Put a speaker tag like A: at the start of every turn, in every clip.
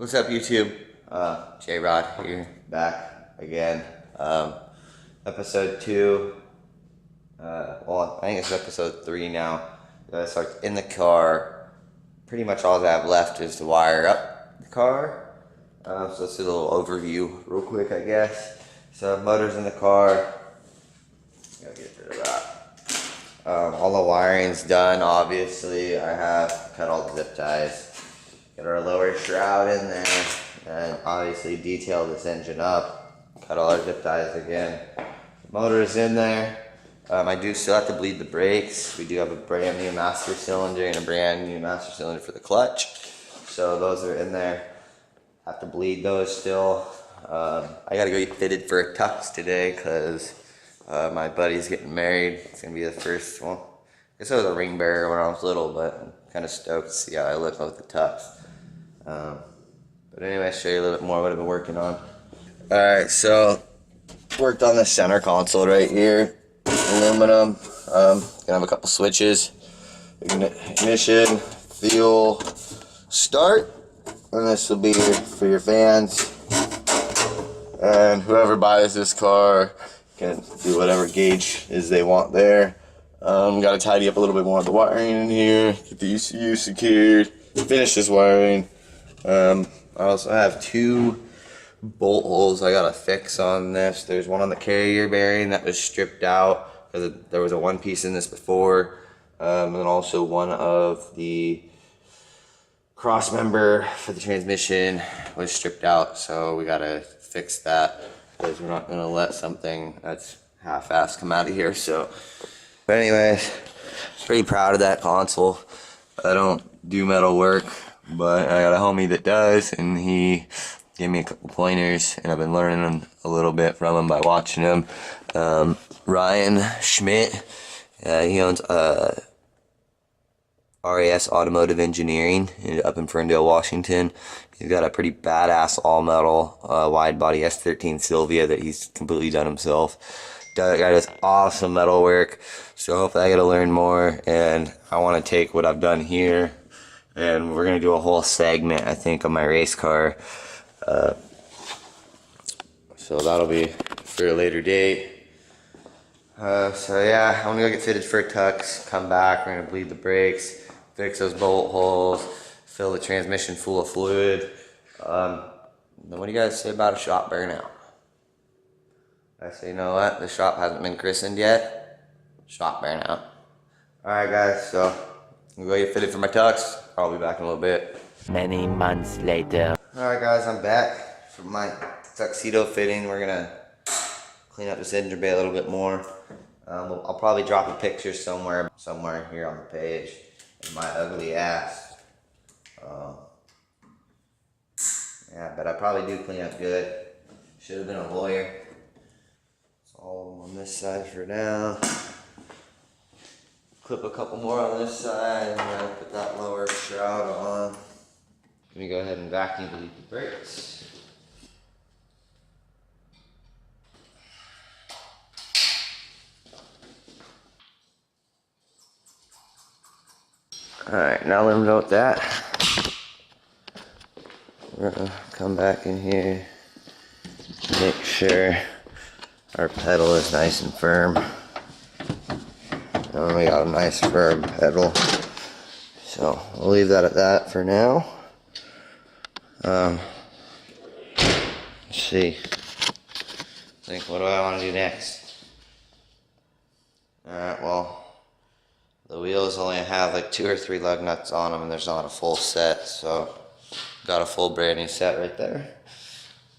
A: What's up, YouTube? J-Rod here, back again. Episode 2. Well, I think it's episode 3 now. So it's in the car. Pretty much all I have left is to wire up the car. So let's do a little overview real quick, I guess. So motor's in the car. Gotta get rid of that. All the wiring's done, obviously. I have cut all the zip ties. Got our lower shroud in there, and obviously detail this engine up. Cut all our zip ties again. Motor is in there. I do still have to bleed the brakes. We do have a brand new master cylinder and a brand new master cylinder for the clutch. So those are in there. Have to bleed those still. I gotta go get fitted for a tux today because my buddy's getting married. It's gonna be the first one. I guess I was a ring bearer when I was little, but I'm kind of stoked to see how I look with the tux. But anyway, I'll show you a little bit more what I've been working on. Alright, so worked on the center console right here. Aluminum. Gonna have a couple switches. Ignition, fuel, start. And this will be for your fans. And whoever buys this car can do whatever gauge is they want there. Got to tidy up a little bit more of the wiring in here. Get the ECU secured. Finish this wiring. I also have 2 bolt holes I gotta fix on this. There's one on the carrier bearing that was stripped out because there was a one piece in this before, and then also one of the cross member for the transmission was stripped out, so we gotta fix that because we're not gonna let something that's half-assed come out of here. So, but anyways, pretty proud of that console. I don't do metal work, but I got a homie that does, and he gave me a couple pointers, and I've been learning a little bit from him by watching him. Ryan Schmidt, he owns RAS Automotive Engineering up in Ferndale, Washington. He's got a pretty badass all-metal wide body S13 Sylvia that he's completely done himself. That guy does awesome metal work, so hopefully I get to learn more, and I want to take what I've done here, and we're going to do a whole segment, I think, on my race car. So that'll be for a later date. So yeah, I'm going to go get fitted for a tux, come back, we're going to bleed the brakes, fix those bolt holes, fill the transmission full of fluid. Then what do you guys say about a shop burnout? I say, you know what, the shop hasn't been christened yet. Shop burnout. Alright guys, so I'm going to go get fitted for my tux. I'll be back in a little bit.
B: Many months later.
A: Alright guys, I'm back for my tuxedo fitting. We're going to clean up this engine bay a little bit more. I'll probably drop a picture somewhere here on the page of my ugly ass. Yeah, but I probably do clean up good. Should have been a lawyer. It's all on this side for now. Clip a couple more on this side, and then I'll put that lower shroud on. Let me go ahead and vacuum bleed the brakes. Alright, now let them know that. We're gonna come back in here, make sure our pedal is nice and firm. And we got a nice firm pedal. So we'll leave that at that for now. Let's see. What do I want to do next? Alright, well, the wheels only have like 2 or 3 lug nuts on them, and there's not a full set, so got a full brand new set right there.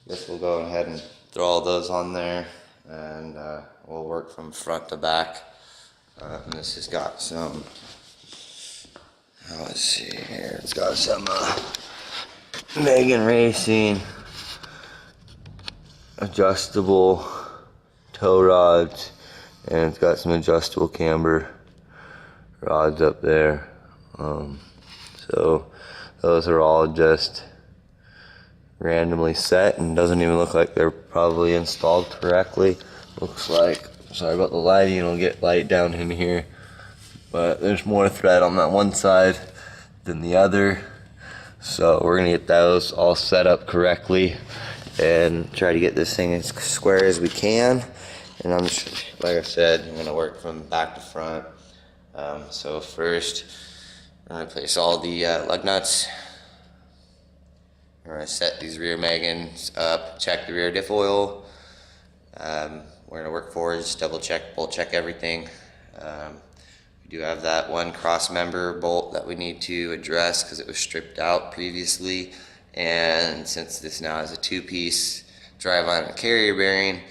A: Guess we'll go ahead and throw all those on there, and we'll work from front to back. And this has got some, let's see here, it's got some Megan Racing adjustable tow rods, and it's got some adjustable camber rods up there. So those are all just randomly set, and doesn't even look like they're probably installed correctly. Looks like, sorry about the lighting, it'll get light down in here, but there's more thread on that one side than the other. So we're gonna get those all set up correctly and try to get this thing as square as we can. And I'm just, like I said, I'm gonna work from back to front. So first, I'm gonna place all the lug nuts. We're gonna set these rear Megans up, check the rear diff oil. We're gonna work forwards, double check, bolt check everything. We do have that one cross member bolt that we need to address because it was stripped out previously. And since this now is a two-piece driveline and carrier bearing,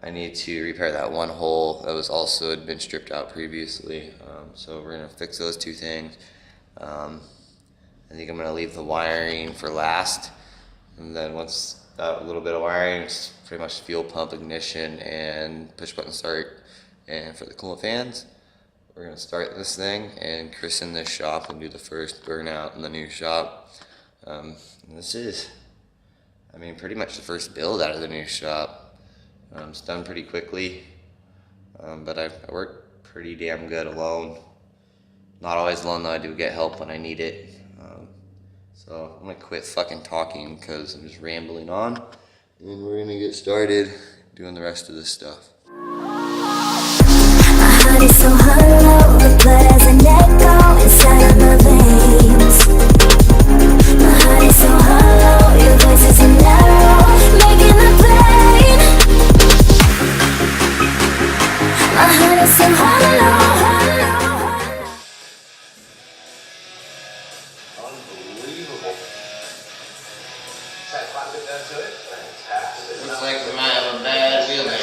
A: I need to repair that one hole that was also had been stripped out previously. So we're gonna fix those two things. I think I'm gonna leave the wiring for last, and then once that little bit of wiring, it's pretty much fuel pump, ignition, and push button start. And for the coolant fans, we're gonna start this thing and christen this shop and do the first burnout in the new shop. And this is, I mean, pretty much the first build out of the new shop. It's done pretty quickly, but I work pretty damn good alone. Not always alone though, I do get help when I need it. So I'm gonna quit fucking talking because I'm just rambling on, and we're gonna get started doing the rest of this stuff.
C: My heart is so hollow, the blood has an echo inside of my veins. My heart is so hollow, your voice is an arrow, making the pain. My heart is so hollow.
A: Unbelievable. Looks like we might have a bad wheel bearing.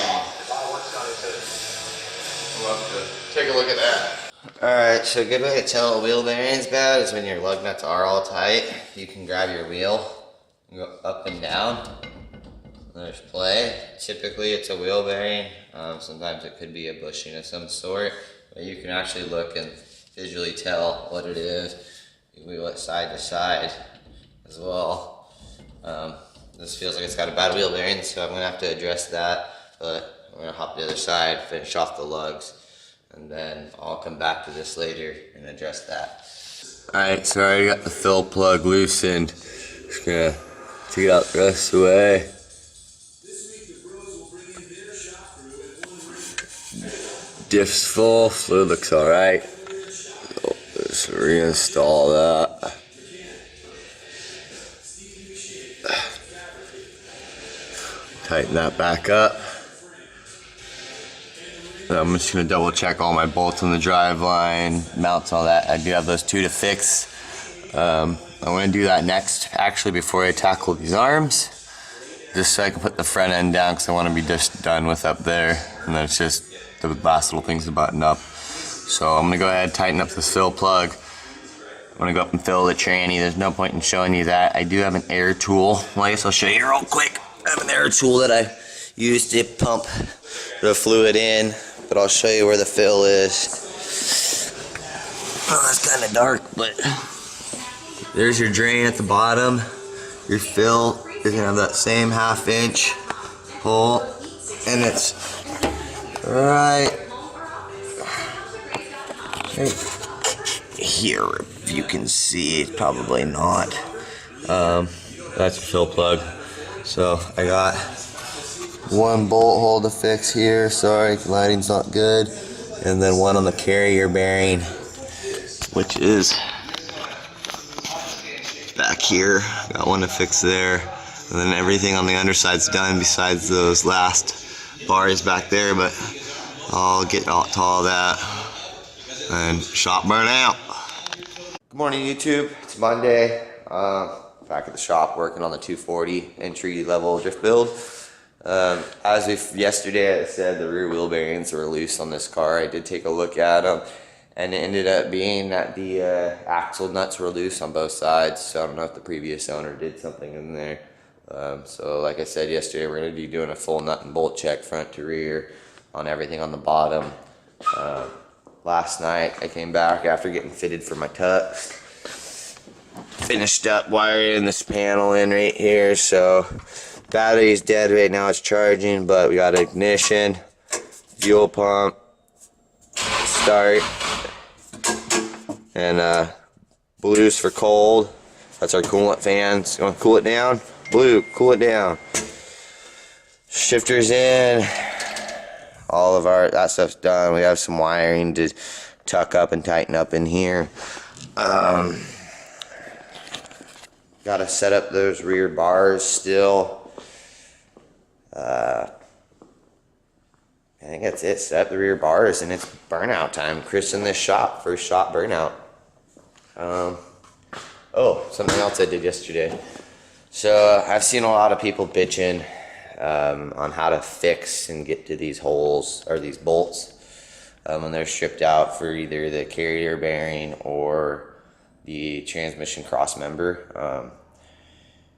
A: We'll have to take a look at that. Alright, so a good way to tell a wheel bearing's bad is when your lug nuts are all tight. You can grab your wheel and go up and down. There's play. Typically it's a wheel bearing. Sometimes it could be a bushing of some sort. But you can actually look and visually tell what it is. You wheel it side to side as well. This feels like it's got a bad wheel bearing, so I'm gonna have to address that. But I'm gonna hop to the other side, finish off the lugs, and then I'll come back to this later and address that. Alright, so I already got the fill plug loosened. Just gonna take it out the rest of the way. Diff's full, fluid looks alright. Just reinstall that. Tighten that back up. And I'm just gonna double check all my bolts on the drive line, mounts, all that. I do have those two to fix. I'm gonna do that next, actually, before I tackle these arms, just so I can put the front end down, because I want to be just done with up there, and then it's just the last little things to button up. So I'm gonna go ahead and tighten up this fill plug. I'm gonna go up and fill the tranny. There's no point in showing you that. I do have an air tool. Well, I guess I'll show you real quick. I have an air tool that I use to pump the fluid in, but I'll show you where the fill is. Oh, it's kind of dark, but there's your drain at the bottom. Your fill is gonna have that same 1/2 inch hole, and it's right here. If you can see, probably not. That's your fill plug. So I got one bolt hole to fix here. Sorry, lighting's not good. And then one on the carrier bearing, which is back here. Got one to fix there. And then everything on the underside's done besides those last bars back there, but I'll get to all that and shop burn out. Good morning, YouTube. It's Monday. Back at the shop working on the 240 entry level drift build. As if yesterday I said, the rear wheel bearings were loose on this car. I did take a look at them, and it ended up being that the axle nuts were loose on both sides. So I don't know if the previous owner did something in there. So like I said yesterday, we're going to be doing a full nut and bolt check front to rear on everything on the bottom. Last night I came back after getting fitted for my tux. Finished up wiring this panel in right here. So battery's dead right now, it's charging, but we got ignition, fuel pump, start, and blues for cold. That's our coolant fans. You want to cool it down? Blue, cool it down. Shifters in. All of that stuff's done. We have some wiring to tuck up and tighten up in here. Gotta set up those rear bars still. I think that's it. Set up the rear bars and it's burnout time. Chris in this shop, first shop burnout. Oh, something else I did yesterday. So I've seen a lot of people bitching on how to fix and get to these holes or these bolts when they're stripped out for either the carrier bearing or the transmission cross member.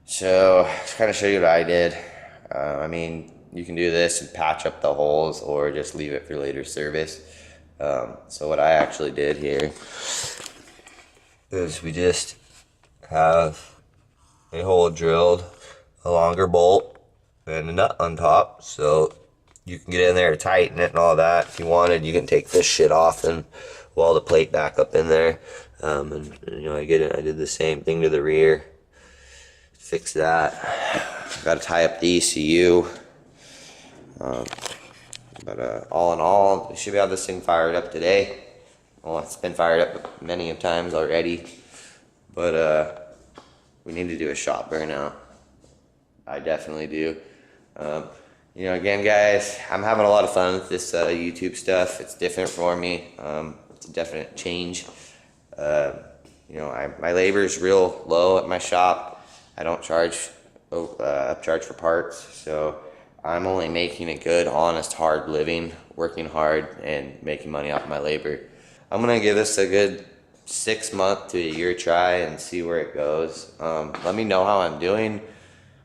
A: So to kind of show you what I did. I mean, you can do this and patch up the holes or just leave it for later service. So what I actually did here is we just have a hole drilled, a longer bolt, and a nut on top, so you can get in there to tighten it and all that. If you wanted, you can take this shit off and weld the plate back up in there. And you know, I did the same thing to the rear. Fix that. Got to tie up the ECU. But all in all, we should have this thing fired up today. Well, it's been fired up many times already, but we need to do a shop burnout. I definitely do. You know, again, guys, I'm having a lot of fun with this YouTube stuff. It's different for me. It's a definite change. You know, my labor is real low at my shop. I don't charge upcharge for parts, so I'm only making a good, honest, hard living, working hard, and making money off my labor. I'm gonna give this a good 6 month to a year try and see where it goes. Let me know how I'm doing,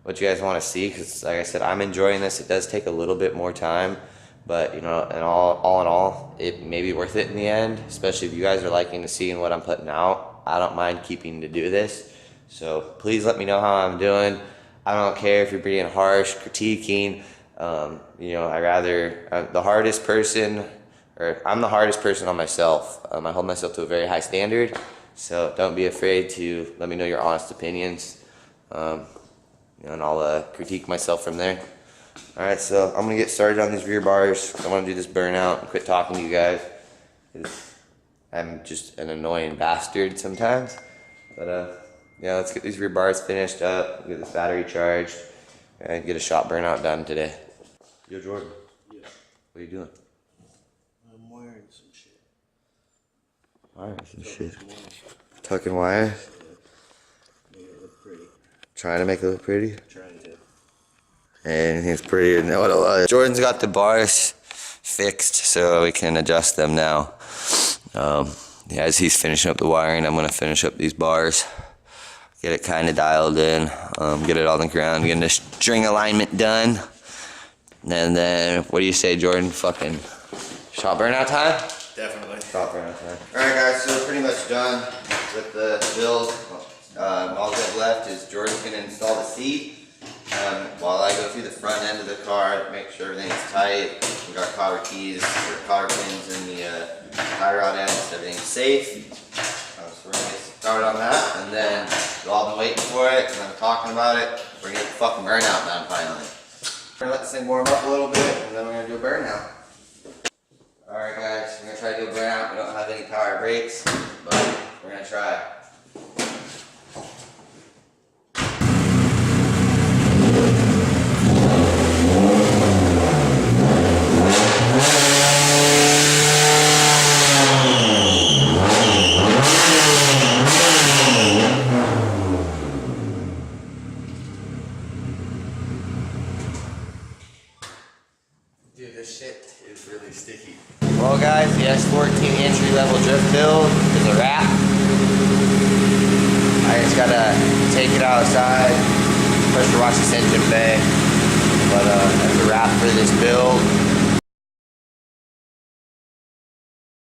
A: what you guys want to see, because like I said, I'm enjoying this. It does take a little bit more time, but you know, and all in all, it may be worth it in the end, especially if you guys are liking to seeing what I'm putting out. I don't mind keeping to do this, so please let me know how I'm doing. I don't care if you're being harsh, critiquing. You know, the hardest person, or I'm the hardest person on myself. I hold myself to a very high standard, so don't be afraid to let me know your honest opinions, you know, and I'll critique myself from there. Alright, so I'm gonna get started on these rear bars. I want to do this burnout and quit talking to you guys, because I'm just an annoying bastard sometimes. But yeah, let's get these rear bars finished up, get this battery charged, and get a shop burnout done today. Yo, Jordan.
D: Yeah.
A: What are you doing?
D: I'm wiring some shit.
A: Wiring some shit. Tucking wires?
D: Yeah. Make it look pretty.
A: Trying to make it look pretty?
D: Trying to.
A: And it's prettier than what. Jordan's got the bars fixed so we can adjust them now. Yeah, as he's finishing up the wiring, I'm going to finish up these bars. Get it kind of dialed in. Get it on the ground. Getting the string alignment done. And then, what do you say, Jordan? Fucking shop burnout time?
D: Definitely.
A: Shop burnout time. Alright guys, so we're pretty much done with the build. All we have left is Jordan's going to install the seat. While I go through the front end of the car, make sure everything's tight. We got cotter keys, or cotter pins in the tie rod end, so everything's safe. So we're going to get started on that, and then we've all been waiting for it, and I'm talking about it. We're going to get the fucking burnout done finally. We're going to let this thing warm up a little bit, and then we're going to do a burnout. Alright guys, we're going to try to do a burnout. We don't have any power brakes, but we're going to try. Dude, this shit is really sticky. Well guys, the S14 entry-level drift build is a wrap. I just gotta take it outside, pressure wash this engine bay. But that's a wrap for this build.